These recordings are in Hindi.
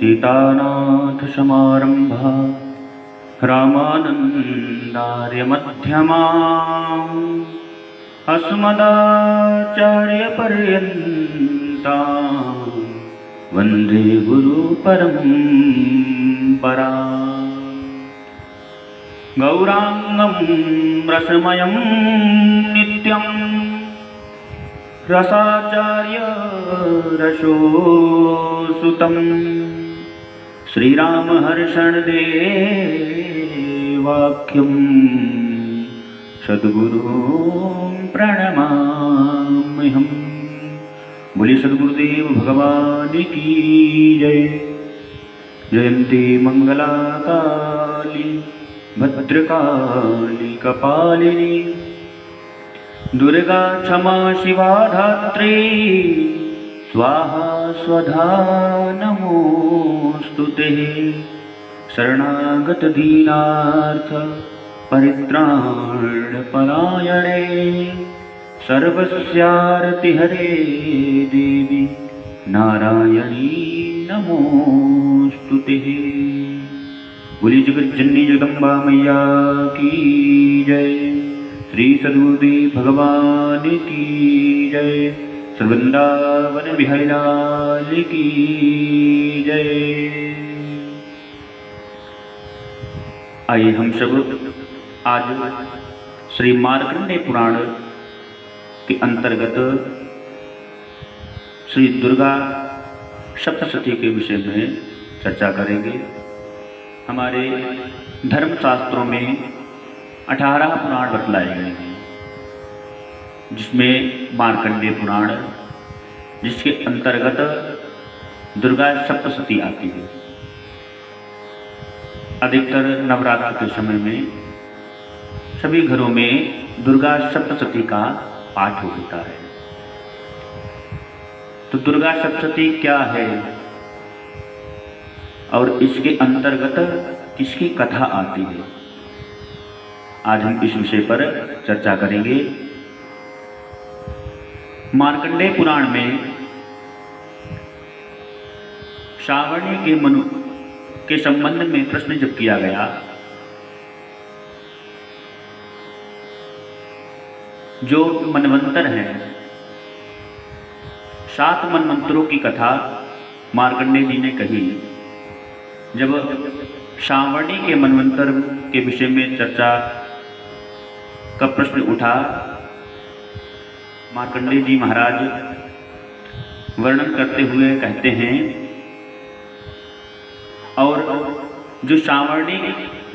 सीतानाथसमारम्भा रामानन्दार्यमध्यमाम् अस्मदाचार्यपर्यन्ताम् वन्दे गुरुपरम्परा। गौराङ्गं रसमयं नित्यं रसाचार्य रसोसुतं श्रीरामहर्षणदेवाख्यं सद्गुरुं प्रणमाम्यहम्। बोलिए सद्गुरुदेव भगवान की जय। जयंती मंगला काली भद्रकाली कपालिनी दुर्गा क्षमा शिवा धात्री स्वाहा स्वधा नमोस्तुते। शरणागत दीनार्थ परित्राण परायणे सर्वस्यार्ति हरे देवी नारायणी नमोस्तुते। बोली जगज्जननी जगदम्बा मैया की जय। श्री सद्गुरुदेव भगवान की जय। वृंदावन बिहारी लाल की जय। आइए हम सब आज श्री मार्कंडेय पुराण के अंतर्गत श्री दुर्गा सप्तशती के विषय में चर्चा करेंगे। हमारे धर्मशास्त्रों में 18 पुराण बतलाए गए हैं, जिसमें मार्कंडेय पुराण, जिसके अंतर्गत दुर्गा सप्तशती आती है। अधिकतर नवरात्र के समय में सभी घरों में दुर्गा सप्तशती का पाठ होता है। तो दुर्गा सप्तशती क्या है और इसके अंतर्गत किसकी कथा आती है, आज हम इस विषय पर चर्चा करेंगे। मार्कंडेय पुराण में श्रावणी के मनु के संबंध में प्रश्न जब किया गया, जो मनवंतर हैं, 7 मनवंतरों की कथा मार्कंडेय जी ने कही। जब श्रावणी के मनवंतर के विषय में चर्चा का प्रश्न उठा, मार्कंडेय जी महाराज वर्णन करते हुए कहते हैं, और जो श्रावणी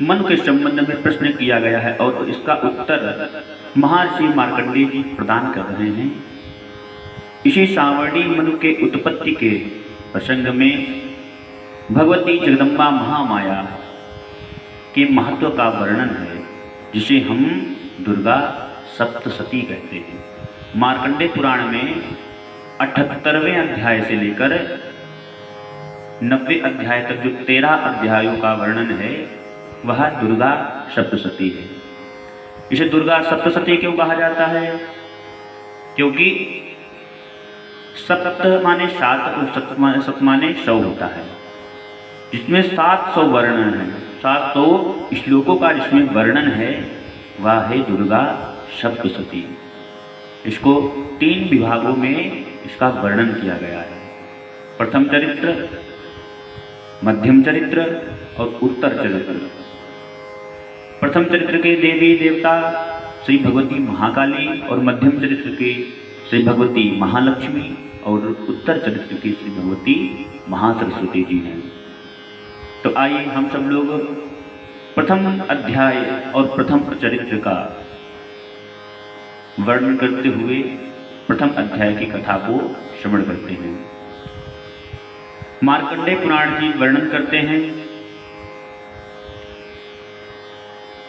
मन के संबंध में प्रश्न किया गया है और इसका उत्तर महर्षि मार्कंडेय जी प्रदान कर रहे हैं। इसी श्रावणी मनु के उत्पत्ति के प्रसंग में भगवती जगदम्बा महामाया के महत्व का वर्णन है, जिसे हम दुर्गा सप्तशती कहते हैं। मार्कंडेय पुराण में 78वें अध्याय से लेकर 90 अध्याय तक जो 13 अध्यायों का वर्णन है, वह दुर्गा सप्तशती है। इसे दुर्गा सप्तशती क्यों कहा जाता है? क्योंकि सप्त माने 7 और सत माने 100 होता है, जिसमें 700 वर्णन है। 700 श्लोकों का जिसमें वर्णन है, वह है दुर्गा सप्तशती। इसको 3 विभागों में इसका वर्णन किया गया है। प्रथम चरित्र, मध्यम चरित्र और उत्तर चरित्र। प्रथम चरित्र के देवी देवता श्री भगवती महाकाली और मध्यम चरित्र के श्री भगवती महालक्ष्मी और उत्तर चरित्र की श्री भगवती महासरस्वती जी हैं। तो आइए हम सब लोग प्रथम अध्याय और प्रथम चरित्र का वर्णन करते हुए प्रथम अध्याय की कथा को श्रवण करते हैं। मार्कंडेय पुराण जी वर्णन करते हैं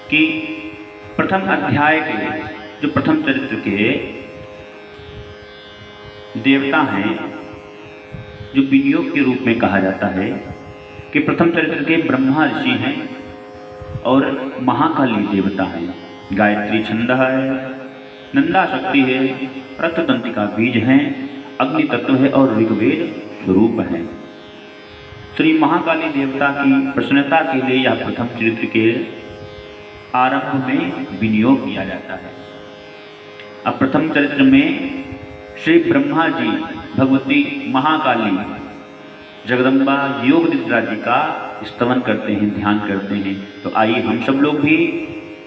कि प्रथम अध्याय के जो प्रथम चरित्र के देवता हैं, जो विनियोग के रूप में कहा जाता है कि प्रथम चरित्र के ब्रह्मा ऋषि हैं और महाकाली देवता हैं। गायत्री छंद है, नंदा शक्ति है, रक्ततंत्रिका बीज हैं, अग्नि तत्व है और ऋग्वेद स्वरूप है। श्री महाकाली देवता की प्रसन्नता के लिए यह प्रथम चरित्र के आरंभ में विनियोग किया जाता है। अब प्रथम चरित्र में श्री ब्रह्मा जी भगवती महाकाली जगदम्बा योग निद्रा जी का स्तवन करते हैं, ध्यान करते हैं। तो आइए हम सब लोग भी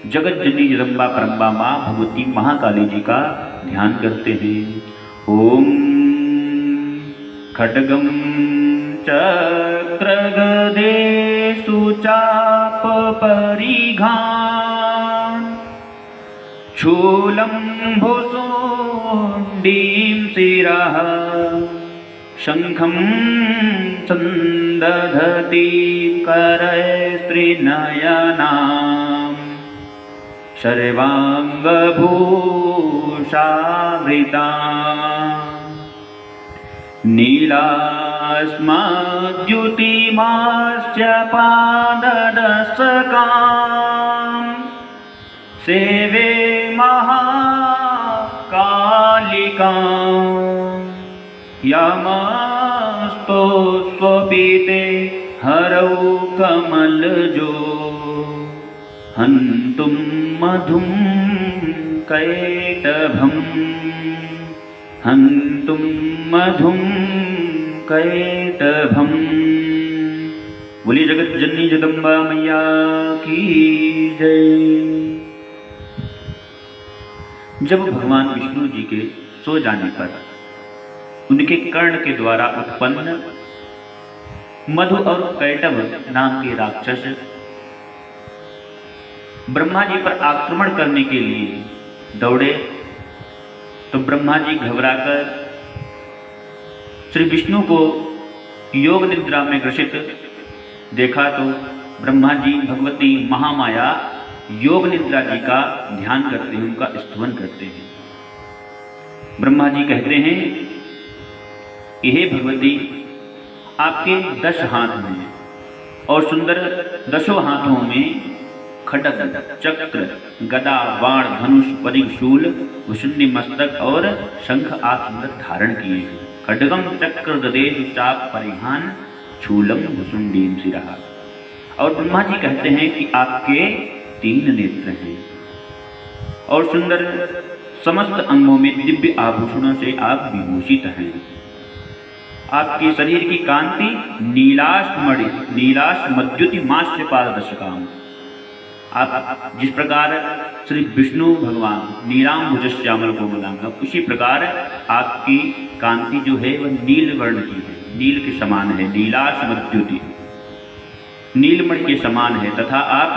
जगत जननी जगदम्बा परम्बा माँ भगवती महाकाली जी का ध्यान करते हैं। ओम खड्गम चक्र गदे सुचाप परिघान शूलं भुसुण्डीं शिरः शंखं संदधति करस्त्रिनयनां सर्वांगभूषावृता नीलास्मद्युतिमास्य पाददशकां सेवे महाकालिकां यमस्तो स्वपीते हरौ कमलजो हन्तुं मधुं कैटभम् हन्तुं मधुं कैटभम्। बोलिए जगत जननी जगदम्बा मैया की जय। जब भगवान विष्णु जी के सो जाने पर उनके कर्ण के द्वारा उत्पन्न मधु और कैटभ नाम के राक्षस ब्रह्मा जी पर आक्रमण करने के लिए दौड़े, तो ब्रह्मा जी घबराकर श्री विष्णु को योग निद्रा में ग्रसित देखा, तो ब्रह्मा जी भगवती महामाया योग निद्रा जी का ध्यान करते हैं, उनका स्तवन करते हैं। ब्रह्मा जी कहते हैं कि हे भगवती, आपके 10 हाथ हैं और सुंदर 10 हाथों में खड्ग चक्र गदा बाण धनुष परिघ शूल भुषुंडी मस्तक और शंख आप सुंदर धारण किए हैं। खड्गम चक्र गदेश चाप परिहान शूलम भुषुंडीम शिरः। और ब्रह्मा जी कहते हैं कि आपके 3 नेत्र हैं और सुंदर समस्त अंगों में दिव्य आभूषणों से आप विभूषित हैं। आपके शरीर की कांति नीलाश्मद्युति मास्य पारदर्शकाम। आप जिस प्रकार श्री विष्णु भगवान नीलांबुज श्यामल कोमलांगम, उसी प्रकार आपकी कांति जो है वह नील वर्ण की है, नील के समान है, नीलाश्मद्युति नीलमणि के समान है। तथा आप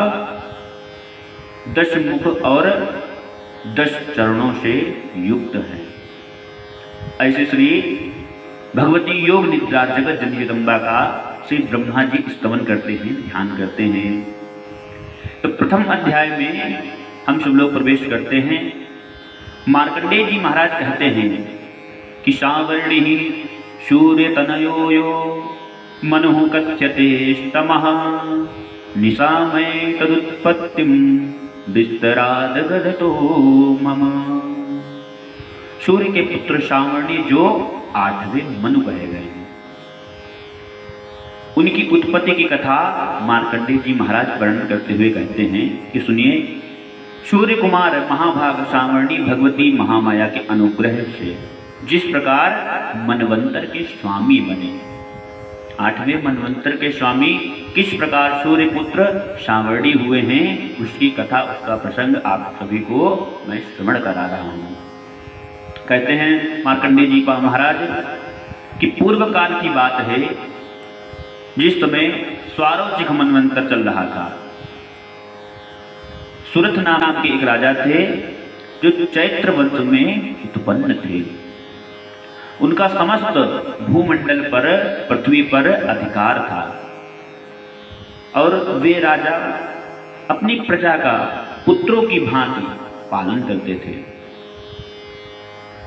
10 मुख और 10 चरणों से युक्त हैं। ऐसे श्री भगवती योग निद्रा जगत जननी जगदम्बा का श्री ब्रह्मा जी स्तवन करते हैं, ध्यान करते हैं। तो प्रथम अध्याय में हम सब लोग प्रवेश करते हैं। मार्कंडेय जी महाराज कहते हैं कि सावर्णि सूर्य तनयो यो मनुः कथ्यते स्तमः निशामय तदुत्पत्तिं विस्तराद गदतो मम। सूर्य के पुत्र सावर्णि जो 8वें मनु कहे गए हैं, उनकी उत्पत्ति की कथा मार्कंडेय जी महाराज वर्णन करते हुए कहते हैं कि सुनिए, सूर्य कुमार महाभाग सावर्णि भगवती महामाया के अनुग्रह से जिस प्रकार मनवंतर के स्वामी बने, 8वें मनवंतर के स्वामी किस प्रकार सूर्य पुत्र सावर्णि हुए हैं, उसकी कथा, उसका प्रसंग आप सभी को मैं श्रवण करा रहा हूँ। कहते हैं मार्कंडेय जी महाराज कि पूर्व काल की बात है, जिस समय स्वारोचिक मनवंतर चल रहा था। सुरथ नाम के एक राजा थे जो चैत्र वंश में उत्पन्न थे। उनका समस्त भूमंडल पर, पृथ्वी पर अधिकार था और वे राजा अपनी प्रजा का पुत्रों की भांति पालन करते थे।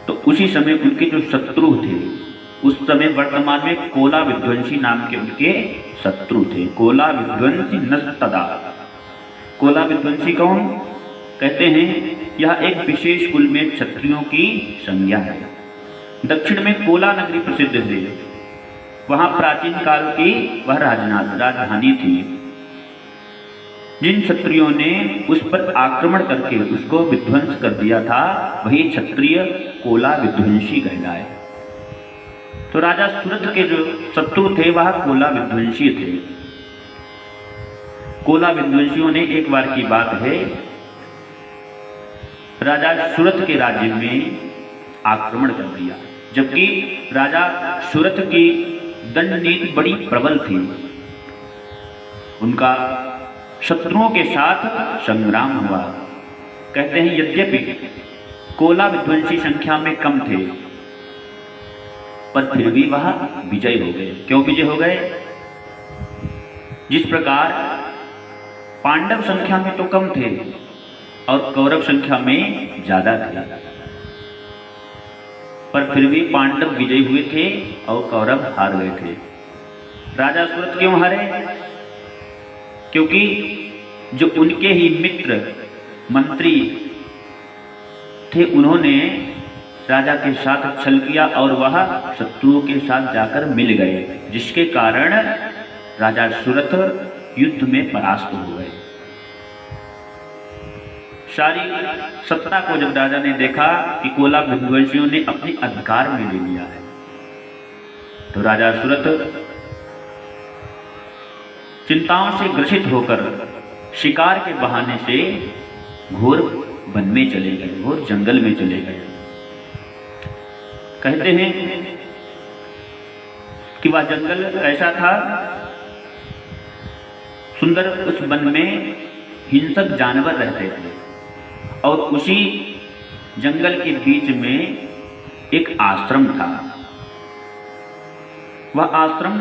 तो उसी समय उनके जो शत्रु थे, उस समय वर्तमान में कोला विध्वंसी नाम के उनके शत्रु थे। कोला विध्वंसी नस्तदा। कोला विध्वंसी कौन? कहते हैं यह एक विशेष कुल में क्षत्रियों की संज्ञा है। दक्षिण में कोला नगरी प्रसिद्ध है। वहां प्राचीन काल की वह राजधानी थी। जिन क्षत्रियों ने उस पर आक्रमण करके उसको विध्वंस कर दिया था, वही क्षत्रिय कोला विध्वंसी कहलाए। तो राजा सूरत के जो शत्रु थे वह कोला विध्वंसी थे। कोला विध्वंसियों ने एक बार की बात है, राजा सूरत के राज्य में आक्रमण कर दिया, जबकि राजा सूरत की दंड नीति बड़ी प्रबल थी। उनका शत्रुओं के साथ संग्राम हुआ। कहते हैं यद्यपि कोला विध्वंसी संख्या में कम थे, पर फिर भी वह विजय हो गए। क्यों विजय हो गए? जिस प्रकार पांडव संख्या में तो कम थे और कौरव संख्या में ज्यादा थे, पर फिर भी पांडव विजयी हुए थे और कौरव हार गए थे। राजा सूरत क्यों हारे? क्योंकि जो उनके ही मित्र मंत्री थे, उन्होंने राजा के साथ छल किया और वह शत्रुओं के साथ जाकर मिल गए, जिसके कारण राजा सूरत युद्ध में परास्त हो गए। सारी सत्ता को जब राजा ने देखा कि कोला विध्वंसियों ने अपने अधिकार में ले लिया है, तो राजा सूरत चिंताओं से ग्रसित होकर शिकार के बहाने से घोर वन में चले गए, घोर जंगल में चले गए। कहते हैं कि वह जंगल ऐसा था सुंदर, उस वन में हिंसक जानवर रहते थे और उसी जंगल के बीच में एक आश्रम था। वह आश्रम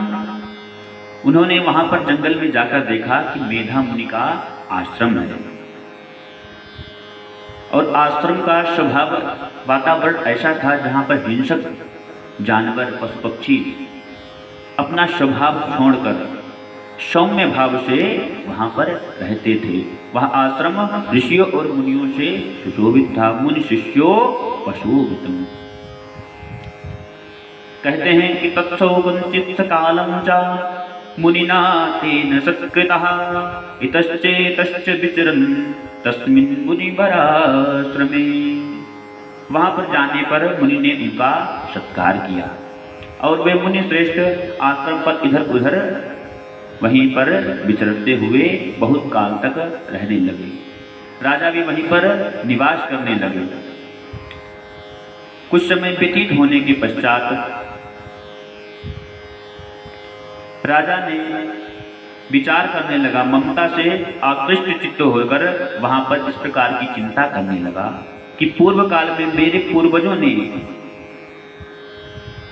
उन्होंने वहां पर जंगल में जाकर देखा कि मेधा मुनि का आश्रम है और आश्रम का स्वभाव वातावरण ऐसा था जहां पर हिंसक जानवर पशु पक्षी अपना स्वभाव छोड़कर सौम्य भाव से वहां पर रहते थे। वह आश्रम ऋषियों और मुनियों से सुशोभित था। मुनि शिष्यो पशुभितम्। कहते हैं कि तत्सौगंचित कालम च मुनिना तेन सत्कृतः इतश्चेतश्च विचरन् तस्मिन् मुनिवराश्रमे। वहां पर जाने पर मुनि ने उनका सत्कार किया और वे मुनि श्रेष्ठ आश्रम पर इधर उधर वहीं पर विचरते हुए बहुत काल तक रहने लगे। राजा भी वहीं पर निवास करने लगे। कुछ समय व्यतीत होने के पश्चात राजा ने विचार करने लगा, ममता से आकृष्ट चित्त होकर वहां पर इस प्रकार की चिंता करने लगा कि पूर्व काल में मेरे पूर्वजों ने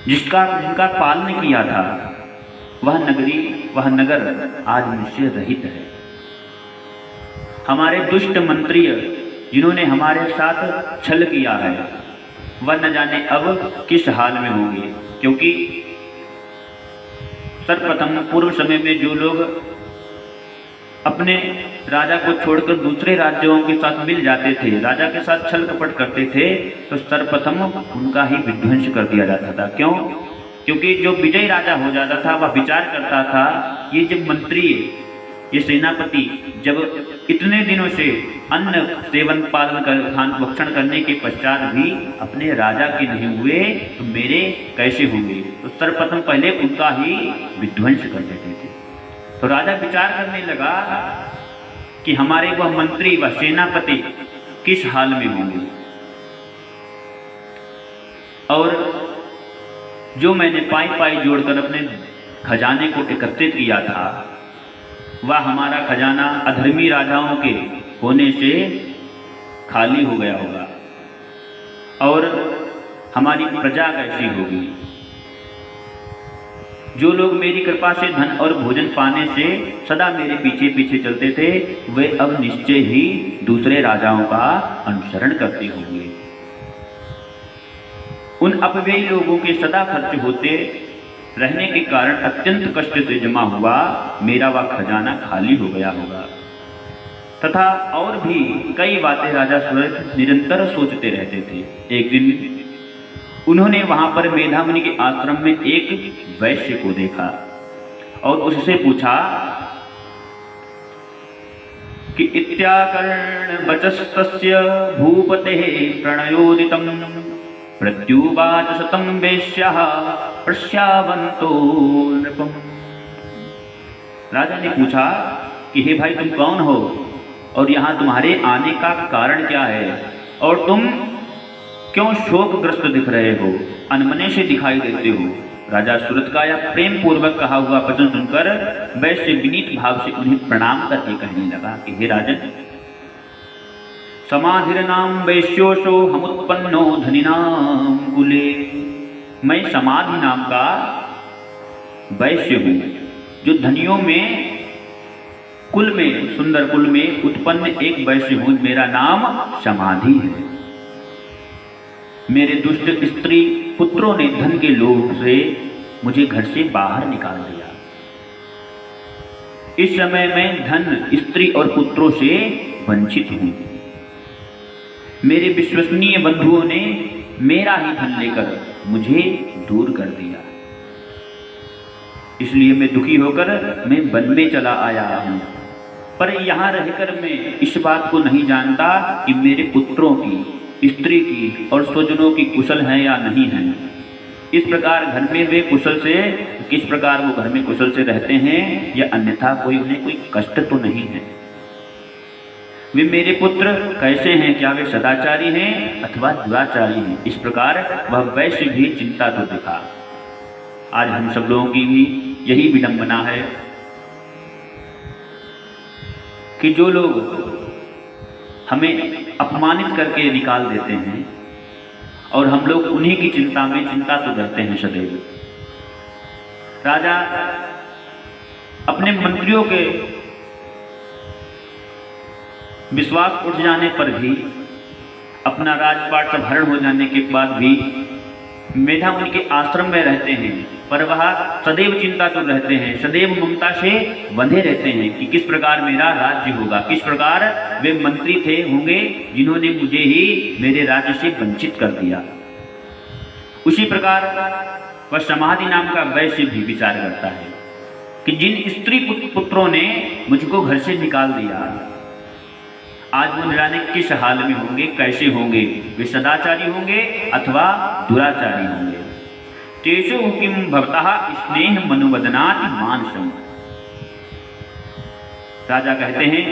जिनका पालन किया था, वह नगर आज मुझसे रहित है। हमारे दुष्ट मंत्री जिन्होंने हमारे साथ छल किया है, वह न जाने अब किस हाल में होंगे। क्योंकि सर्वप्रथम पूर्व समय में जो लोग अपने राजा को छोड़कर दूसरे राज्यों के साथ मिल जाते थे, राजा के साथ छल कपट करते थे, तो सर्वप्रथम उनका ही विध्वंस कर दिया जाता था। क्यों? क्योंकि जो विजयी राजा हो जाता था वह विचार करता था, ये जब मंत्री, ये सेनापति जब इतने दिनों से अन्न सेवन पालन खान भक्षण करने के पश्चात भी अपने राजा के नहीं हुए, तो मेरे कैसे होंगे? तो सर्वप्रथम पहले उनका ही विध्वंस कर देते थे। तो राजा विचार करने लगा कि हमारे वह मंत्री व सेनापति किस हाल में होंगे, और जो मैंने पाई जोड़कर अपने खजाने को एकत्रित किया था, वह हमारा खजाना अधर्मी राजाओं के होने से खाली हो गया होगा, और हमारी प्रजा कैसी होगी? जो लोग मेरी कृपा से धन और भोजन पाने से सदा मेरे पीछे पीछे चलते थे, वे अब निश्चय ही दूसरे राजाओं का अनुसरण करते होंगे। उन अपव्ययी लोगों के सदा खर्च होते रहने के कारण अत्यंत कष्ट से जमा हुआ मेरा वह खजाना खाली हो गया होगा। तथा और भी कई बातें राजा सूरत निरंतर सोचते रहते थे। एक दिन उन्होंने वहां पर मेधा मुनि के आश्रम में एक वैश्य को देखा और उससे पूछा कि इत्याकर्ण वचस्तस्य भूपतेः प्रणयोदितं प्रत्युवाच शतं वेश्याः प्रश्यावन्तो नृपम्। राजा ने पूछा कि हे भाई, तुम कौन हो और यहाँ तुम्हारे आने का कारण क्या है, और तुम क्यों शोकग्रस्त दिख रहे हो, अनमने से दिखाई देते हो। राजा सूरत का यह प्रेम पूर्वक कहा हुआ वचन सुनकर वैश्य विनीत भाव से उन्हें प्रणाम करके कहने लगा कि हे राजन, समाधिर्नाम वैश्योशो हमुत्पन्नो धनिनाम कुले। मैं समाधि नाम का वैश्य हूँ, जो धनियों में कुल में, सुंदर कुल में उत्पन्न एक वैश्य हूँ। मेरा नाम समाधि है। मेरे दुष्ट स्त्री पुत्रों ने धन के लोभ से मुझे घर से बाहर निकाल दिया। इस समय मैं धन, स्त्री और पुत्रों से वंचित हूं। मेरे विश्वसनीय बंधुओं ने मेरा ही धन लेकर मुझे दूर कर दिया, इसलिए मैं दुखी होकर मैं वन में चला आया हूं। पर यहाँ रहकर मैं इस बात को नहीं जानता कि मेरे पुत्रों की, स्त्री की और स्वजनों की कुशल है या नहीं है। इस प्रकार घर में वे कुशल से, किस प्रकार वो घर में कुशल से रहते हैं, या अन्यथा उन्हें कोई कष्ट तो नहीं है। वे मेरे पुत्र कैसे हैं, क्या वे सदाचारी हैं अथवा दुराचारी हैं। इस प्रकार वह वैश्य भी चिंता तो दिखा। आज हम सब लोगों की भी यही विडंबना है कि जो लोग हमें अपमानित करके निकाल देते हैं और हम लोग उन्हीं की चिंता में चिंता तो रहते हैं सदैव। राजा अपने मंत्रियों के विश्वास उठ जाने पर भी, अपना राजपाट सब हरण हो जाने के बाद भी मेधा मुनि के आश्रम में रहते हैं, पर वह सदैव चिंता तो रहते हैं, सदैव ममता से बंधे रहते हैं कि किस प्रकार मेरा राज्य होगा, किस प्रकार वे मंत्री थे होंगे जिन्होंने मुझे ही मेरे राज्य से वंचित कर दिया। उसी प्रकार वह समाधि नाम का वैश्य भी विचार करता है कि जिन स्त्री पुत्रों ने मुझको घर से निकाल दिया, आज वो न जाने किस हाल में होंगे, कैसे होंगे। वे सदाचारी होंगे अथवा दुराचारी होंगे। तेषु किम भवतः स्नेह मनुवदनाति मानसम। राजा कहते हैं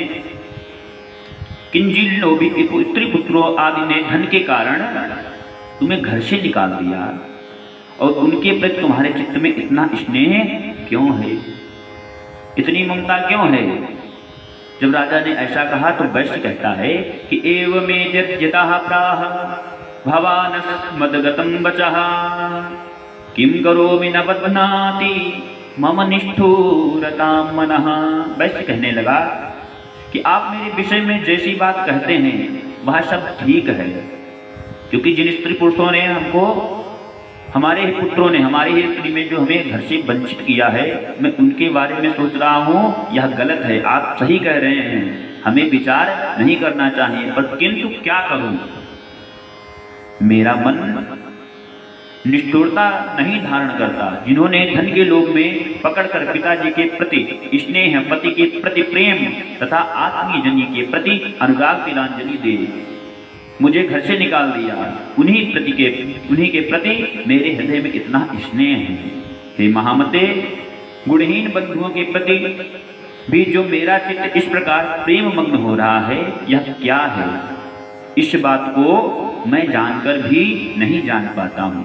किन जिन लोभी स्त्री पुत्रों आदि ने धन के कारण तुम्हें घर से निकाल दिया और उनके प्रति तुम्हारे चित्त में इतना स्नेह क्यों है, इतनी ममता क्यों है। जब राजा ने ऐसा कहा तो वैश्य कहता है कि एवमेतद्यतः प्राह भवानस्मद्गतं वचः किं करोमि न बध्नाति मम निष्ठुरतां मनः। वैश्य कहने लगा कि आप मेरे विषय में जैसी बात कहते हैं वह सब ठीक है, क्योंकि जिन स्त्री पुरुषों ने हमको, हमारे ही पुत्रों ने, हमारी ही स्त्री में जो हमें घर से वंचित किया है, मैं उनके बारे में सोच रहा हूँ, यह गलत है। आप सही कह रहे हैं, हमें विचार नहीं करना चाहिए, पर किंतु क्या करूं, मेरा मन निष्ठुरता नहीं धारण करता। जिन्होंने धन के लोभ में पकड़कर पिताजी के प्रति स्नेह, पति के प्रति प्रेम तथा आत्मीय जनी के प्रति अनुराग तिलांजलि दे मुझे घर से निकाल दिया, उन्हीं के प्रति मेरे हृदय में इतना स्नेह है। हे महामते, गुणहीन बंधुओं के प्रति भी जो मेरा चित्त इस प्रकार प्रेम मग्न हो रहा है, यह क्या है। इस बात को मैं जानकर भी नहीं जान पाता हूँ।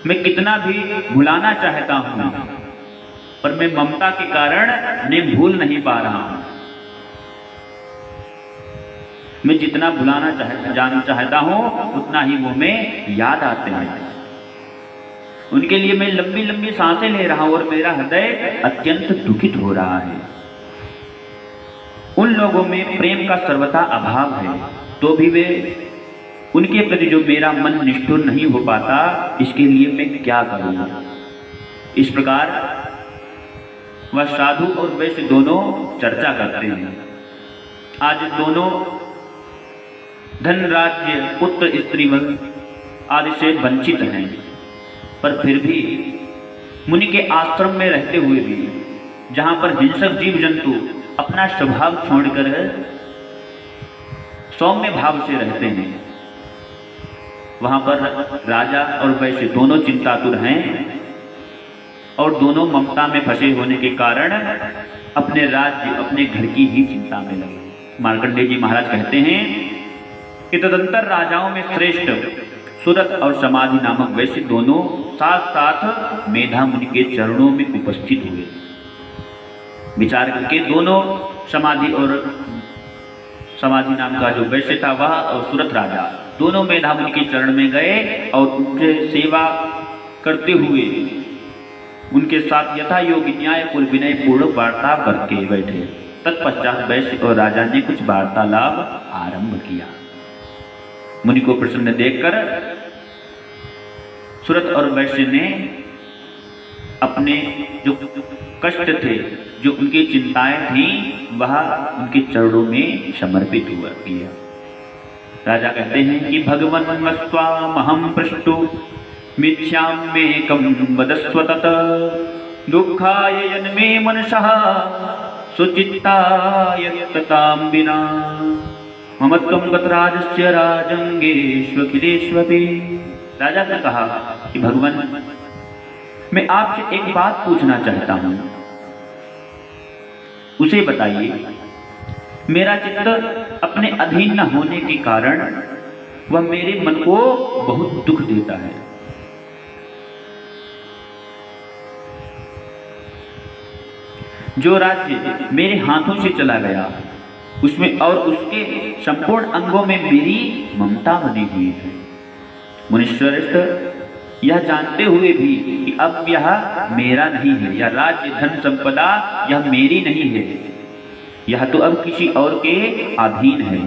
मैं कितना भी भुलाना चाहता हूँ, पर मैं ममता के कारण उन्हें भूल नहीं पा रहा हूँ। मैं जितना भुलाना चाहता हूँ उतना ही वो मैं याद आते हैं। उनके लिए मैं लंबी लंबी सांसें ले रहा हूँ और मेरा हृदय अत्यंत दुखित हो रहा है। उन लोगों में प्रेम का सर्वथा अभाव है, तो भी वे, उनके प्रति जो मेरा मन निष्ठुर नहीं हो पाता, इसके लिए मैं क्या करूँ। इस प्रकार वह साधु और वैश्य दोनों चर्चा करते हैं। आज दोनों धन, राज्य, पुत्र, स्त्री आदि से वंचित हैं, पर फिर भी मुनि के आश्रम में रहते हुए भी जहाँ पर हिंसक जीव जंतु अपना स्वभाव छोड़कर सौम्य भाव से रहते हैं, वहाँ पर राजा और वैश्य दोनों चिंतातुर हैं और दोनों ममता में फंसे होने के कारण अपने राज्य अपने घर की ही चिंता में लगे। मार्कंडेय जी महाराज कहते हैं कि तदंतर राजाओं में श्रेष्ठ सुरत और समाधि नामक वैश्य दोनों साथ साथ मेधा मुनि के चरणों में उपस्थित हुए। विचार करके दोनों समाधि नाम का जो वैश्य था वह और सुरत राजा दोनों मेधा मुनि के चरण में गए और उनके सेवा करते हुए उनके साथ यथा योग्य न्याय कुल विनय पूर्ण वार्ता करके बैठे। तत्पश्चात वैश्य और राजा ने कुछ वार्तालाप आरंभ किया। मुनि को प्रसन्न देखकर सुरत और वैश्य ने अपने जो कष्ट थे, जो उनकी चिंताएं थीं, वह उनके चरणों में समर्पित हुआ किया। राजा कहते हैं कि भगवन् मस्त्वामहं पृष्टो मिथ्यामेकं वदस्व तत् दुःखाय यन्मे मनसः सुचित्ताय ततां विना मम त्वं गतराजस्य राजंगेष्वखिलेष्वपि। राजा ने कहा कि भगवान, मैं आपसे एक बात पूछना चाहता हूं, उसे बताइए। मेरा चित्त अपने अधीन न होने के कारण वह मेरे मन को बहुत दुख देता है। जो राज्य मेरे हाथों से चला गया उसमें और उसके संपूर्ण अंगों में मेरी ममता बनी हुई है। मुनीश्वरश्रेष्ठ, यह जानते हुए भी कि अब यह मेरा नहीं है, यह राज्य धन संपदा यह मेरी नहीं है, यह तो अब किसी और के अधीन है,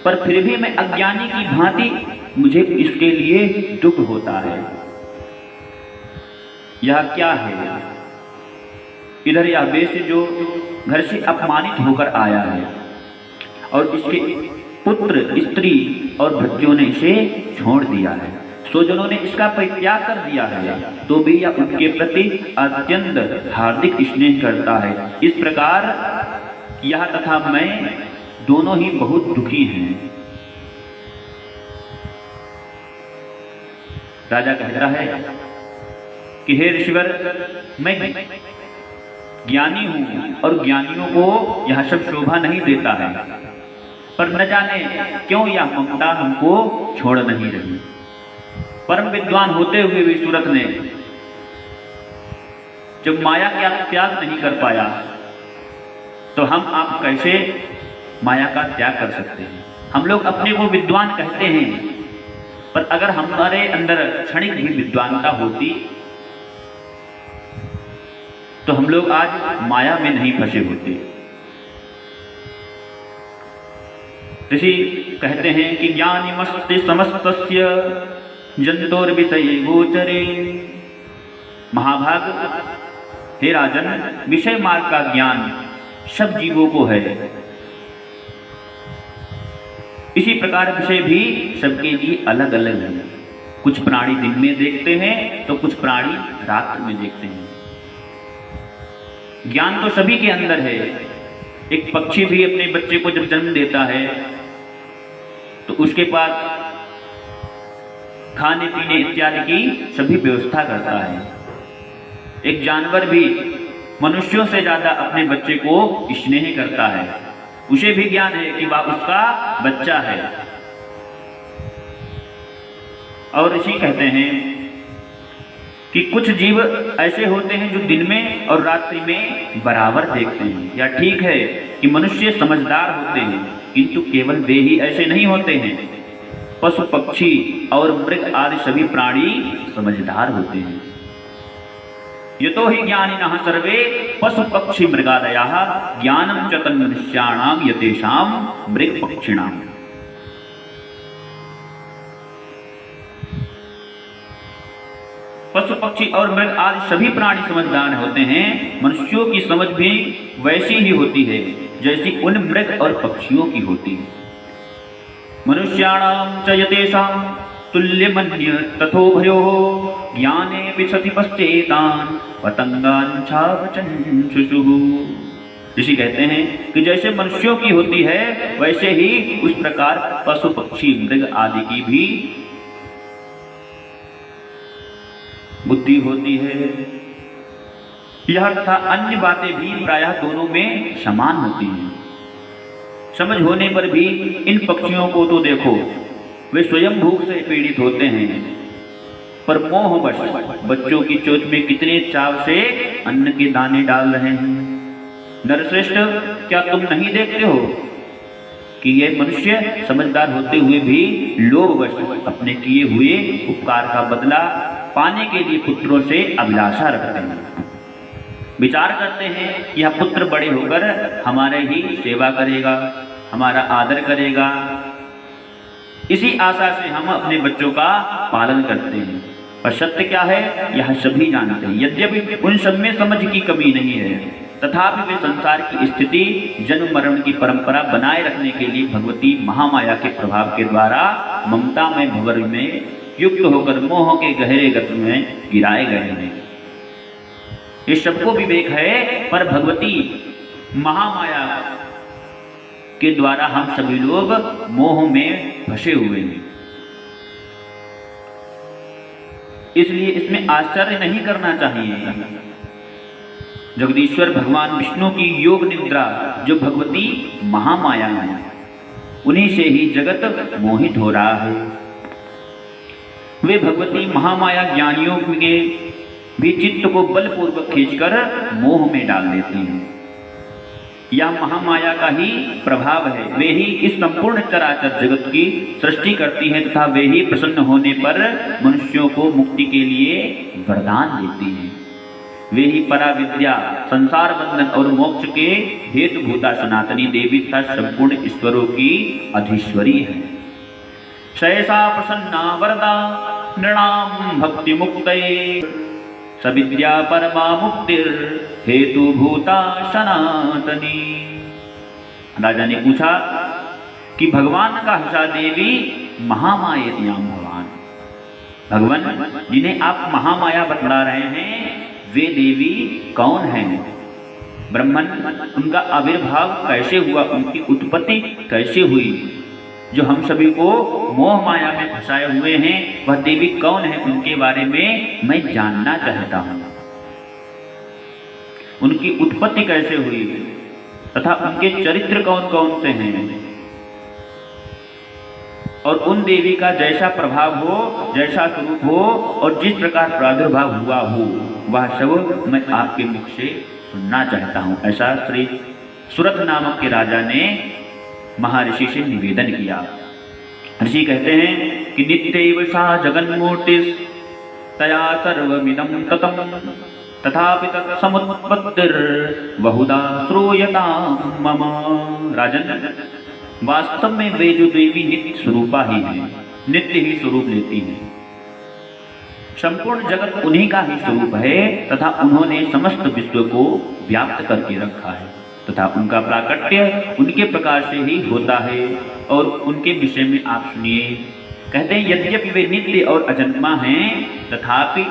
पर फिर भी मैं अज्ञानी की भांति मुझे इसके लिए दुख होता है। यह क्या है? इधर यह वेश्य जो घर से अपमानित होकर आया है और इसके पुत्र स्त्री और भृत्यों ने इसे छोड़ दिया है, स्वजनों ने इसका परित्याग कर दिया है, तो भी यह उनके प्रति अत्यंत हार्दिक स्नेह करता है। इस प्रकार यह तथा मैं दोनों ही बहुत दुखी हैं। राजा कहता है कि हे ऋषिवर, मैं ज्ञानी हूं और ज्ञानियों को यह सब शोभा नहीं देता है, पर न जाने क्यों यह ममता हमको छोड़ नहीं रही। परम विद्वान होते हुए भी सूरत ने जब माया का त्याग नहीं कर पाया, तो हम आप कैसे माया का त्याग कर सकते हैं? हम लोग अपने को विद्वान कहते हैं, पर अगर हमारे अंदर क्षणिक भी विद्वानता होती तो हम लोग आज माया में नहीं फंसे होते। ऋषि कहते हैं कि ज्ञानिमस्ति समस्तस्य जंतोर्विषये गोचरे। महाभाग, हे राजन, विषय मार्ग का ज्ञान सब जीवों को है। इसी प्रकार विषय भी सबके लिए अलग अलग है। कुछ प्राणी दिन में देखते हैं तो कुछ प्राणी रात में देखते हैं। ज्ञान तो सभी के अंदर है। एक पक्षी भी अपने बच्चे को जब जन्म देता है तो उसके पास खाने पीने इत्यादि की सभी व्यवस्था करता है। एक जानवर भी मनुष्यों से ज्यादा अपने बच्चे को स्नेह करता है। उसे भी ज्ञान है कि वह उसका बच्चा है। और ऋषि कहते हैं कि कुछ जीव ऐसे होते हैं जो दिन में और रात्रि में बराबर देखते हैं। या ठीक है कि मनुष्य समझदार होते हैं, किंतु केवल वे ही ऐसे नहीं होते हैं। पशु पक्षी और मृग आदि सभी प्राणी समझदार होते हैं। यतो हि ज्ञानिनः सर्वे पशु पक्षी मृगादयः ज्ञानं च तन्मनुष्याणां यतेषां मृग पक्षिणां। पशु पक्षी और मृग आदि सभी प्राणी समझदार होते हैं। मनुष्यों की समझ भी वैसी ही होती है जैसी उन मृग और पक्षियों की होती है। मनुष्याणां च यतेषां तुल्यमन्य तथो भयो ज्ञाने विशति पश्चेतान पतंगान छावचंशुषुः। ऋषि कहते हैं कि जैसे मनुष्यों की होती है वैसे ही उस प्रकार पशु पक्षी मृग आदि की भी बुद्धि होती है। यह तथा अन्य बातें भी प्रायः दोनों में समान होती हैं। समझ होने पर भी इन पक्षियों को तो देखो, वे स्वयं भूख से पीड़ित होते हैं, पर मोहवश बच्चों की चोंच में कितने चाव से अन्न के दाने डाल रहे हैं। नरश्रेष्ठ, क्या तुम नहीं देखते हो कि ये मनुष्य समझदार होते हुए भी लोभवश अपने किए हुए उपकार का बदला पाने के लिए पुत्रों से अभिलाषा रखते हैं। विचार करते हैं कि यह पुत्र बड़े होकर हमारे ही सेवा करेगा, हमारा आदर करेगा। इसी आशा से हम अपने बच्चों का पालन करते हैं। पर सत्य क्या है यह सभी जानते हैं। यद्यपि उन सब में समझ की कमी नहीं है, तथापि वे संसार की स्थिति जन्म मरण की परंपरा बनाए रखने के लिए भगवती महामाया के प्रभाव के द्वारा ममता में भंवर में युक्त होकर मोह के गहरे गत में गिराए गए हैं। ये सबको विवेक है, पर भगवती महामाया के द्वारा हम सभी लोग मोह में फंसे हुए हैं। इसलिए इसमें आश्चर्य नहीं करना चाहिए। जगदीश्वर भगवान विष्णु की योग निद्रा जो भगवती महामाया है, उन्हीं से ही जगत मोहित हो रहा है। वे भगवती महामाया ज्ञानियों के भी चित्त को बलपूर्वक खींचकर मोह में डाल देती हैं। यह महामाया का ही प्रभाव है। वे ही इस संपूर्ण चराचर जगत की सृष्टि करती हैं तथा वे ही प्रसन्न होने पर मनुष्यों को मुक्ति के लिए वरदान देती हैं। वे ही पराविद्या, संसार बंधन और मोक्ष के हेतुभूता सनातनी देवी तथा संपूर्ण ईश्वरों की अधीश्वरी है। सहसा प्रसन्ना वरदा नृणाम भक्ति मुक्तये सविद्या परमा मुक्तिर हेतु भूता सनातनी। राजा ने पूछा कि भगवान का हर्षा देवी महामायेत्याम भगवान, भगवान जिन्हें आप महामाया बतला रहे हैं वे देवी कौन हैं? ब्रह्मन उनका आविर्भाव कैसे हुआ, उनकी उत्पत्ति कैसे हुई? जो हम सभी को मोह माया में फंसाए हुए हैं वह देवी कौन है, उनके बारे में मैं जानना चाहता हूं। उनकी उत्पत्ति कैसे हुई तथा उनके चरित्र कौन कौन से हैं, और उन देवी का जैसा प्रभाव हो, जैसा स्वरूप हो और जिस प्रकार प्रादुर्भाव हुआ हो, वह सब मैं आपके मुख से सुनना चाहता हूं। ऐसा श्री सुरथ नामक के राजा ने महर्षि से निवेदन किया। ऋषि कहते हैं कि नित्यैव सा जगन्मूर्तिस् तया सर्वमिदं ततं तथापि तत्समुत्पत्तिर बहुधा श्रूयतां मम। राजन, वास्तव में वे जो देवी नित्य स्वरूपा ही है, नित्य ही स्वरूप लेती हैं। संपूर्ण जगत उन्हीं का ही स्वरूप है तथा उन्होंने समस्त विश्व को व्याप्त करके रखा है तथा उनका प्राकट्य उनके प्रकार से ही होता है। और उनके विषय में आप सुनिए, कहते हैं यद्यपि वे नित्य और अजन्मा हैं, तथापि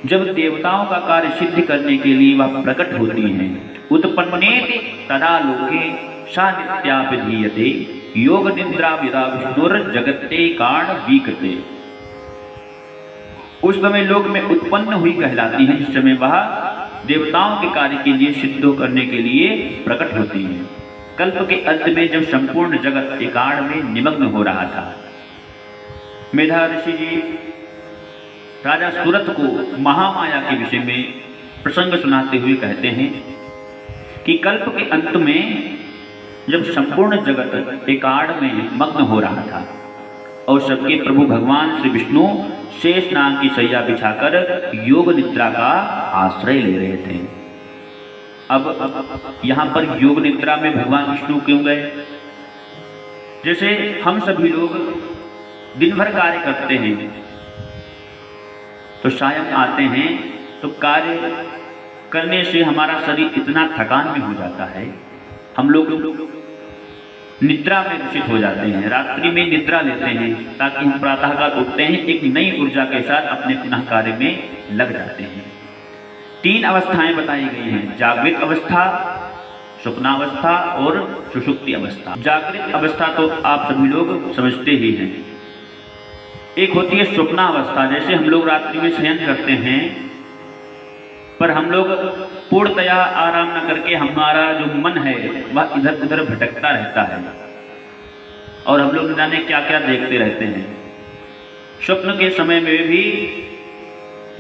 जब देवताओं का कार्य सिद्ध करने के लिए वह प्रकट होती हैं, उत्पन्नेति तदा लोके सा नित्याभिधीयते योग निद्रा विदा विष्णुर्जगत्ते कारण विकृते। उस समय लोक में उत्पन्न हुई कहलाती है, जिस समय वह देवताओं के कार्य के लिए सिद्ध करने के लिए प्रकट होती है। कल्प के अंत में जब संपूर्ण जगत एकाड़ में निमग्न हो रहा था, मेधा ऋषि जी राजा सुरथ को महामाया के विषय में प्रसंग सुनाते हुए कहते हैं कि कल्प के अंत में जब संपूर्ण जगत एकाड़ में मग्न हो रहा था और सबके प्रभु भगवान श्री विष्णु शेष नाग की शैया बिछाकर योग निद्रा का आश्रय ले रहे थे। अब यहाँ पर योग निद्रा में भगवान विष्णु क्यों गए? जैसे हम सभी लोग दिन भर कार्य करते हैं तो शायद आते हैं तो कार्य करने से हमारा शरीर इतना थकान में हो जाता है, हम लोग निद्रा में दूषित हो जाते हैं, रात्रि में निद्रा लेते हैं, ताकि हम प्रातःकाल उठते हैं एक नई ऊर्जा के साथ अपने पुनः कार्य में लग जाते हैं। 3 अवस्थाएं बताई गई हैं, जागृत अवस्था, स्वप्नावस्था और सुषुप्ति अवस्था। जागृत अवस्था तो आप सभी लोग समझते ही हैं। एक होती है स्वप्नावस्था, जैसे हम लोग रात्रि में शयन करते हैं पर हम लोग पूर्णतया आराम न करके हमारा जो मन है वह इधर उधर भटकता रहता है और हम लोग न जाने क्या क्या देखते रहते हैं। स्वप्न के समय में भी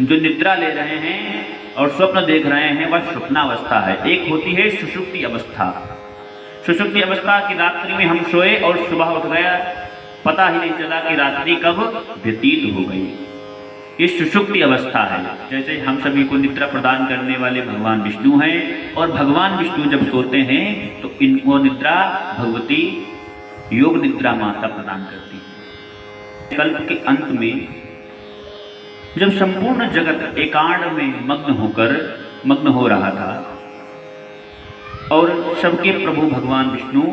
जो निद्रा ले रहे हैं और स्वप्न देख रहे हैं वह स्वप्नावस्था है। एक होती है सुषुप्ति अवस्था। सुषुप्ति अवस्था की रात्रि में हम सोए और सुबह उठ गया, पता ही नहीं चला कि रात्रि कब व्यतीत हो गई। ये सुषुप्ति अवस्था है। जैसे हम सभी को निद्रा प्रदान करने वाले भगवान विष्णु हैं और भगवान विष्णु जब सोते हैं तो इनको निद्रा भगवती योग निद्रा माता प्रदान करती है। कल्प के अंत में जब संपूर्ण जगत एकांड में मग्न हो रहा था और सबके प्रभु भगवान विष्णु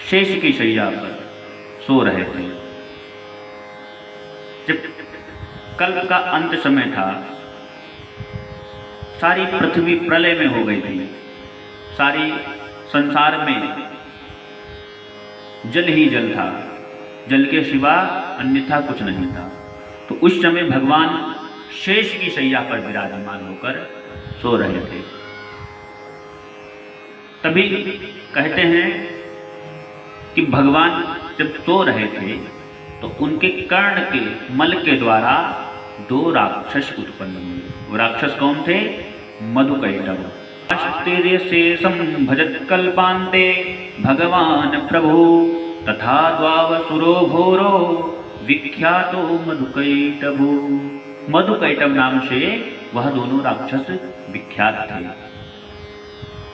शेष की शैया पर सो रहे थे, जब कल्प का अंत समय था, सारी पृथ्वी प्रलय में हो गई थी, सारी संसार में जल ही जल था, जल के सिवा अन्यथा कुछ नहीं था। तो उस समय भगवान शेष की शैया पर विराजमान होकर सो रहे थे। तभी कहते हैं कि भगवान जब सो रहे थे तो उनके कर्ण के मल के द्वारा 2 राक्षस उत्पन्न हुए। वो राक्षस कौन थे? मधुकैटभ। शेषम भजत कल्पांते भगवान प्रभु तथा द्वावसुरो घोरो विख्यातो मधुकैटभो। मधुकैटभ नाम से वह दोनों राक्षस विख्यात थे।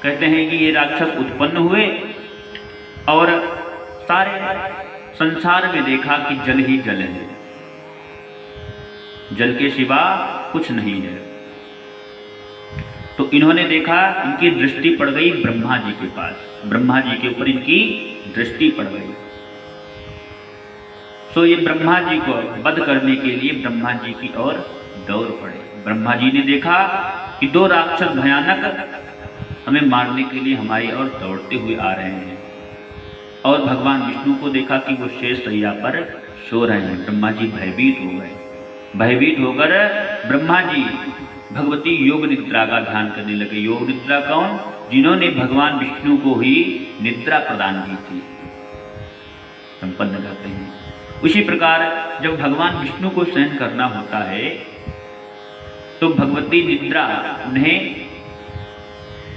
कहते हैं कि ये राक्षस उत्पन्न हुए और सारे संसार में देखा कि जल ही जल है, जल के सिवा कुछ नहीं है। तो इन्होंने देखा, इनकी दृष्टि पड़ गई ब्रह्मा जी के पास, ब्रह्मा जी के ऊपर इनकी दृष्टि पड़ गई। तो ये ब्रह्मा जी को वध करने के लिए ब्रह्मा जी की ओर दौड़ पड़े। ब्रह्मा जी ने देखा कि 2 राक्षस भयानक हमें मारने के लिए हमारी ओर दौड़ते हुए आ रहे हैं और भगवान विष्णु को देखा कि वो शेष शैया पर सो रहे हैं। ब्रह्मा जी भयभीत हो गए। भयभीत होकर ब्रह्मा जी भगवती योग निद्रा का ध्यान करने लगे। योग निद्रा कौन? जिन्होंने भगवान विष्णु को ही निद्रा प्रदान की थी, संपन्न करते हैं। उसी प्रकार जब भगवान विष्णु को शयन करना होता है तो भगवती निद्रा उन्हें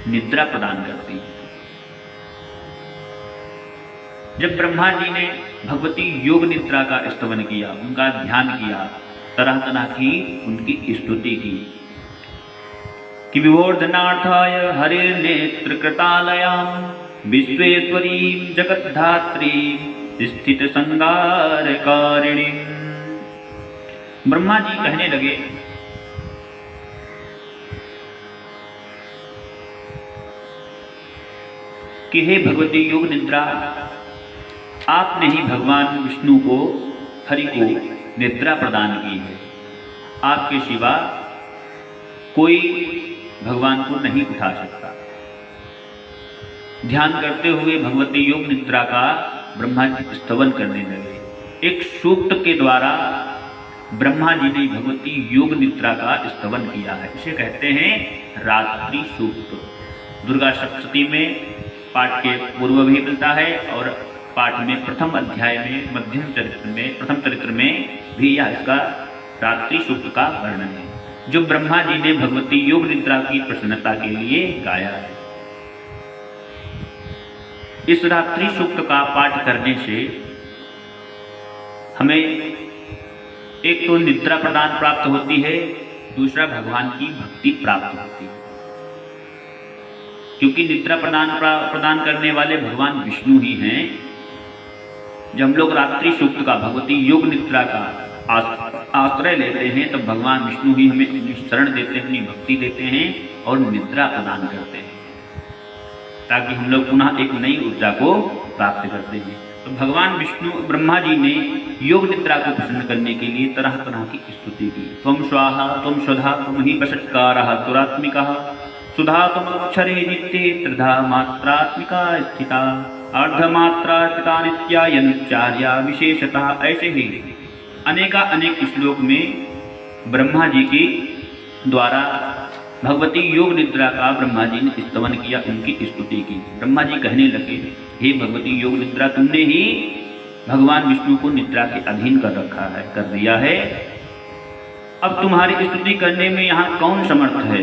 निद्रा प्रदान करती है। जब ब्रह्मा जी ने भगवती योग निद्रा का स्तवन किया, उनका ध्यान किया, तरह तरह की उनकी स्तुति की कि विवर्धनार्थाय हरिर्नेत्र कृतालयां विश्वेश्वरीं जगद्धात्रीं स्थित संगारकारिणीं। ब्रह्मा जी कहने लगे कि हे भगवती योग निद्रा, आपने ही भगवान विष्णु को, हरि को निद्रा प्रदान की है। आपके सिवा कोई भगवान को नहीं उठा सकता। ध्यान करते हुए भगवती योग निद्रा का ब्रह्मा जी स्तवन करने लगे। एक सूक्त के द्वारा ब्रह्मा जी ने भगवती योग निद्रा का स्तवन किया है। इसे कहते हैं रात्रि सूक्त। दुर्गा सप्तशती में पाठ के पूर्व भी मिलता है और पाठ में प्रथम अध्याय में मध्यम चरित्र में प्रथम चरित्र में भी यह इसका रात्रि सूक्त का वर्णन है, जो ब्रह्मा जी ने भगवती योग निद्रा की प्रसन्नता के लिए गाया है। इस रात्रि सूक्त का पाठ करने से हमें एक तो निद्रा प्रदान प्राप्त होती है, दूसरा भगवान की भक्ति प्राप्त होती है, क्योंकि निद्रा प्रदान करने वाले भगवान विष्णु ही हैं। जब हम लोग रात्रि सूक्त का, भगवती योग निद्रा का आश्रय लेते हैं, तब भगवान विष्णु ही हमें अपनी शरण देते हैं, अपनी भक्ति देते हैं और निद्रा प्रदान करते हैं, ताकि हम लोग पुनः एक नई ऊर्जा को प्राप्त करते हैं। तो भगवान विष्णु ब्रह्मा जी ने योग निद्रा को प्रसन्न करने के लिए तरह तरह की स्तुति की। त्वं स्वाहा त्वं स्वधा त्वं हि वषट्कारः सुरात्मिकः सुधा त्वमक्षरे नित्ये त्रिधा मात्रात्मिका स्थिता अर्धमात्रा स्थिता नित्या यनुच्चार्या विशेषतः। ऐसे ही अनेका अनेक श्लोक में ब्रह्मा जी के द्वारा भगवती योग निद्रा का ब्रह्मा जी ने स्तवन किया, उनकी स्तुति की। ब्रह्मा जी कहने लगे, हे भगवती योग निद्रा, तुमने ही भगवान विष्णु को निद्रा के अधीन कर रखा है, कर दिया है। अब तुम्हारी स्तुति करने में यहाँ कौन समर्थ है?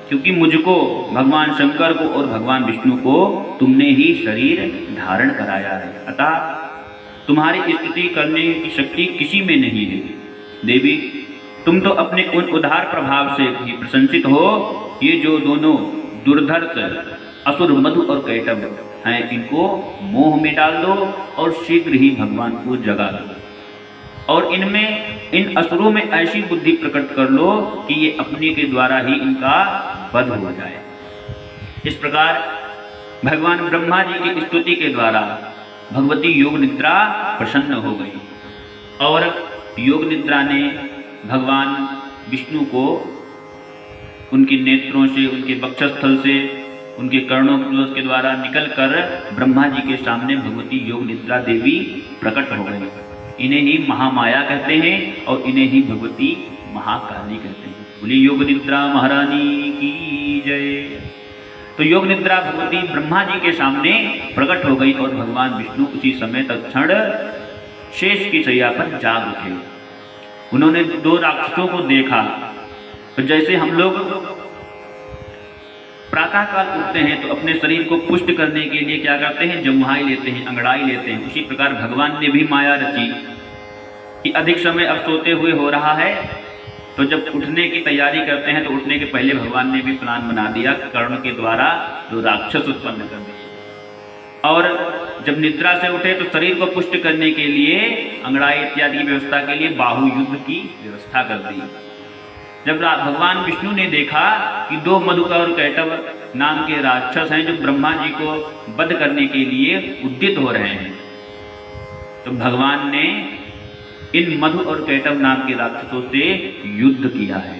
क्योंकि मुझको, भगवान शंकर को और भगवान विष्णु को तुमने ही शरीर धारण कराया है, अतः तुम्हारी स्तुति करने की शक्ति किसी में नहीं है। देवी, तुम तो अपने उन उदार प्रभाव से भी प्रशंसित हो। ये जो दोनों दुर्धर्ष असुर मधु और कैटभ हैं, इनको मोह में डाल दो और शीघ्र ही भगवान को जगा दो और इनमें, इन असुरों में ऐसी बुद्धि प्रकट कर लो कि ये अपने के द्वारा ही इनका वध हो जाए। इस प्रकार भगवान ब्रह्मा जी की स्तुति के द्वारा भगवती योग निद्रा प्रसन्न हो गई और योग निद्रा ने भगवान विष्णु को उनके नेत्रों से, उनके वक्षस्थल से, उनके कर्णों के द्वारा निकलकर ब्रह्मा जी के सामने भगवती योग निद्रा देवी प्रकट हो गई। इन्हें ही महामाया कहते हैं और इन्हें ही भगवती महाकाली कहते हैं। बोलिए योग निद्रा महारानी की जय। तो योग निद्रा भगवती ब्रह्मा जी के सामने प्रकट हो गई और भगवान विष्णु उसी समय तत्क्षण शेष की शैया पर जाग उठे। उन्होंने दो राक्षसों को देखा। तो जैसे हम लोग प्रातः काल उठते हैं तो अपने शरीर को पुष्ट करने के लिए क्या करते हैं? जमुहाई लेते हैं, अंगड़ाई लेते हैं। उसी प्रकार भगवान ने भी माया रची कि अधिक समय अब सोते हुए हो रहा है, तो जब उठने की तैयारी करते हैं तो उठने के पहले भगवान ने भी प्लान बना दिया, कर्ण के द्वारा जो राक्षस उत्पन्न कर दिए। और जब निद्रा से उठे तो शरीर को पुष्ट करने के लिए अंगड़ाई इत्यादि की व्यवस्था के लिए बाहु युद्ध की व्यवस्था कर दी। जब भगवान विष्णु ने देखा कि दो मधु और कैटभ नाम के राक्षस हैं जो ब्रह्मा जी को वध करने के लिए उद्यत हो रहे हैं, तो भगवान ने इन मधु और कैटभ नाम के राक्षसों से युद्ध किया है।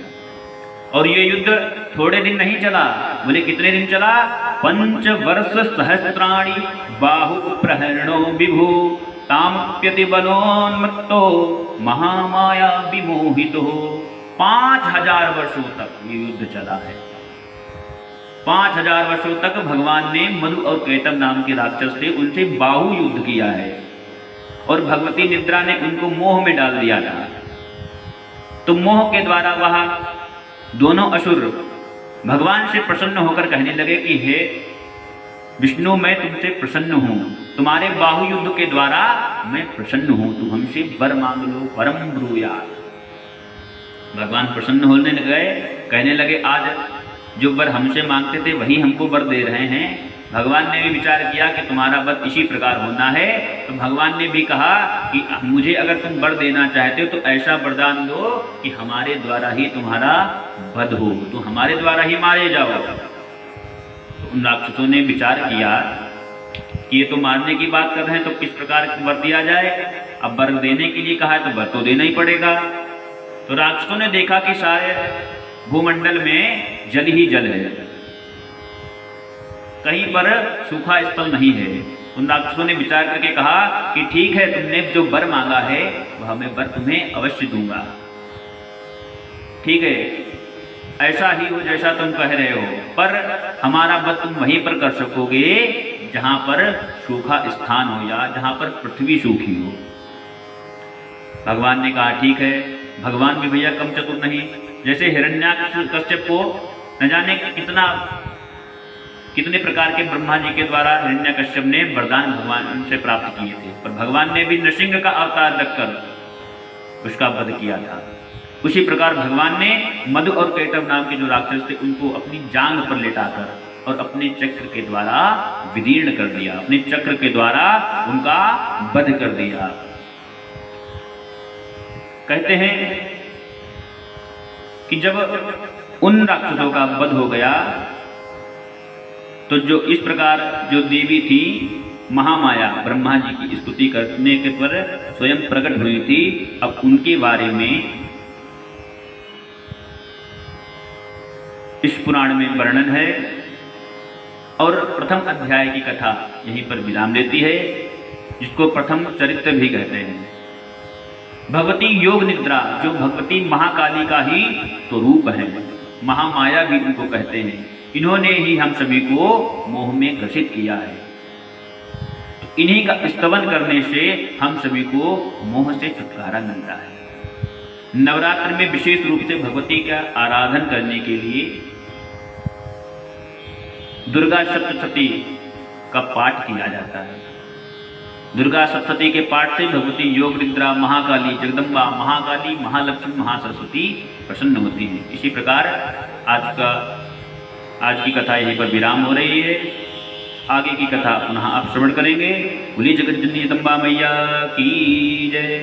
और ये युद्ध थोड़े दिन नहीं चला। बोले कितने दिन चला? 5 वर्ष सहस्राणि बाहु प्रहरणो विभु तामप्यति बलोन्मत्तो महामाया विमोहितो। 5000 वर्षों तक ये युद्ध चला है। 5000 वर्षों तक भगवान ने मधु और कैटभ नाम के राक्षस से उनसे बाहु युद्ध किया है और भगवती निद्रा ने उनको मोह में डाल दिया था। तो मोह के द्वारा वह दोनों असुर भगवान से प्रसन्न होकर कहने लगे कि हे विष्णु, मैं तुमसे प्रसन्न हूँ, तुम्हारे बाहु युद्ध के द्वारा मैं प्रसन्न हूँ, तुम हमसे वर मांग लो, वरम ब्रूयात्। भगवान प्रसन्न होने लगे, कहने लगे आज जो वर हमसे मांगते थे वही हमको वर दे रहे हैं। भगवान ने भी विचार किया कि तुम्हारा वर इसी प्रकार होना है, तो भगवान ने भी कहा कि मुझे अगर तुम वर देना चाहते हो तो ऐसा वरदान दो कि हमारे द्वारा ही तुम्हारा वध हो, तो हमारे द्वारा ही मारे जाओ। तो उन राक्षसों ने विचार किया कि ये तो मारने की बात कर रहे हैं, तो किस प्रकार वर दिया जाए? अब वर देने के लिए कहा है तो वर तो देना ही पड़ेगा। तो राक्षसों ने देखा कि सारे भूमंडल में जल ही जल है, कहीं पर सूखा स्थल नहीं है। उन राक्षसों ने विचार करके कहा कि ठीक है, तुमने जो वर मांगा है वह मैं वर तुम्हें अवश्य दूंगा। ठीक है, ऐसा ही हो जैसा तुम कह रहे हो, पर हमारा वध तुम वहीं पर कर सकोगे जहां पर सूखा स्थान हो या जहां पर पृथ्वी सूखी हो। भगवान ने कहा ठीक है। भगवान भी भैया कम चतुर नहीं। जैसे हिरण्याकश्यप को न जाने कितने प्रकार के ब्रह्मा जी के द्वारा हिरण्याकश्यप ने वरदान भगवान से प्राप्त किए थे, पर भगवान ने भी नृसिंह का अवतार रखकर उसका वध किया था। उसी प्रकार भगवान ने मधु और कैटभ नाम के जो राक्षस थे उनको अपनी जांग पर लेटाकर और अपने चक्र के द्वारा विदीर्ण कर दिया, अपने चक्र के द्वारा उनका वध कर दिया। कहते हैं कि जब उन राक्षसों का वध हो गया तो जो इस प्रकार जो देवी थी महामाया ब्रह्मा जी की स्तुति करने के पर स्वयं प्रकट हुई थी। अब उनके बारे में इस पुराण में वर्णन है और प्रथम अध्याय की कथा यहीं पर विराम लेती है, जिसको प्रथम चरित्र भी कहते हैं। भगवती योग निद्रा जो भगवती महाकाली का ही स्वरूप है, महामाया भी उनको कहते हैं। इन्होंने ही हम सभी को मोह में ग्रसित किया है। तो इन्हीं का स्तवन करने से हम सभी को मोह से छुटकारा मिलता है। नवरात्र में विशेष रूप से भगवती का आराधन करने के लिए दुर्गा सप्तशती का पाठ किया जाता है। दुर्गा सप्तशती के पाठ से भगवती योग निद्रा, महाकाली, जगदम्बा, महाकाली, महालक्ष्मी, महासरस्वती प्रसन्न होती हैं। इसी प्रकार आज की कथा यहीं पर विराम हो रही है। आगे की कथा पुनः आप श्रवण करेंगे। बोलिए जगत जननी जगदम्बा मैया की जय।